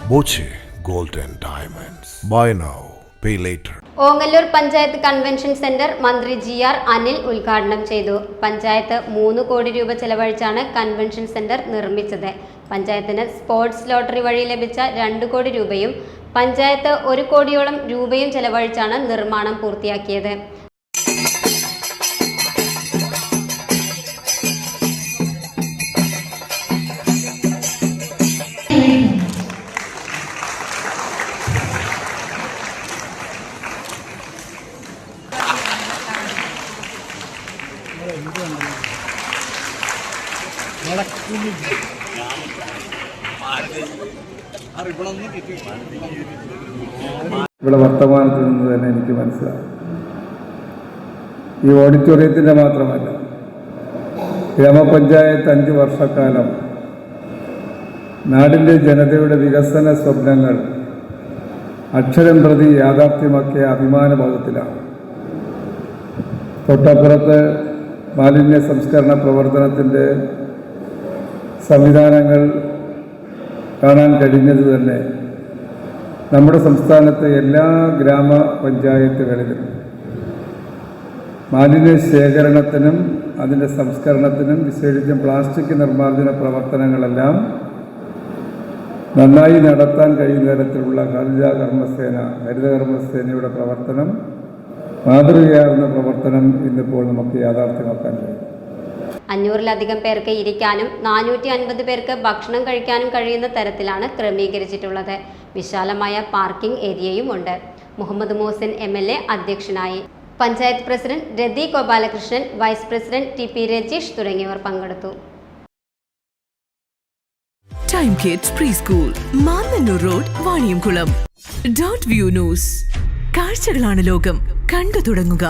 Boche Gold and Diamonds. Buy now, pay later. Ongallur panchayat convention centre മന്ത്രി GR Anil ഉദ്ഘാടനം ചെയ്തു. പഞ്ചായത്ത് 3 കോടി രൂപ ചെലവഴിച്ചാണ് കൺവെൻഷൻ സെന്റർ നിർമ്മിച്ചത്. പഞ്ചായത്തിന് സ്പോർട്സ് ലോട്ടറി വഴി ലഭിച്ച 2 കോടി രൂപയും പഞ്ചായത്ത് 1 കോടിയോളം രൂപയും ചെലവഴിച്ചാണ് നിർമ്മാണം പൂർത്തിയാക്കിയത്. ഇവിടെ വർത്തമാനത്തിൽ നിന്ന് തന്നെ എനിക്ക് മനസ്സിലാവും. ഈ ഓഡിറ്റോറിയത്തിൻ്റെ മാത്രമല്ല, ഗ്രാമപഞ്ചായത്ത് 5 വർഷക്കാലം നാടിൻ്റെ ജനതയുടെ വികസന സ്വപ്നങ്ങൾ അക്ഷരം പ്രതി യാഥാർത്ഥ്യമാക്കിയ അഭിമാന ഭാഗത്തിലാണ്. തൊട്ടപ്പുറത്ത് മാലിന്യ സംസ്കരണ പ്രവർത്തനത്തിൻ്റെ സംവിധാനങ്ങൾ കാണാൻ കഴിഞ്ഞത് തന്നെ നമ്മുടെ സംസ്ഥാനത്തെ എല്ലാ ഗ്രാമപഞ്ചായത്തുകളിലും മാലിന്യ ശേഖരണത്തിനും അതിൻ്റെ സംസ്കരണത്തിനും വിശേഷിച്ചും പ്ലാസ്റ്റിക് നിർമ്മാർജ്ജന പ്രവർത്തനങ്ങളെല്ലാം നന്നായി നടത്താൻ കഴിയുന്ന തരത്തിലുള്ള ഹരിതകർമ്മസേനയുടെ പ്രവർത്തനം, മാതൃകയാർന്ന പ്രവർത്തനം ഇന്നിപ്പോൾ നമുക്ക് യാഥാർത്ഥ്യമാക്കാൻ കഴിയും. 500-ലധികം പേർക്ക് ഇരിക്കാനും 450 പേർക്ക് ഭക്ഷണം കഴിക്കാനും കഴിയുന്ന തരത്തിലാണ് ക്രമീകരിച്ചിട്ടുള്ളത്. വിശാലമായ പാർക്കിംഗ് ഏരിയയും ഉണ്ട്. മുഹമ്മദ് മോഹസിൻ MLA അധ്യക്ഷനായി. Panchayat president Rathi Gopalakrishnan, vice president TP Rajeesh തുടങ്ങിയവർ പങ്കെടുത്തു. Time kids pre school, Mannannur road, Vaniyamkulam. .view news. കാഴ്ചകളാണ് ലോകം, കണ്ടു തുടങ്ങുക.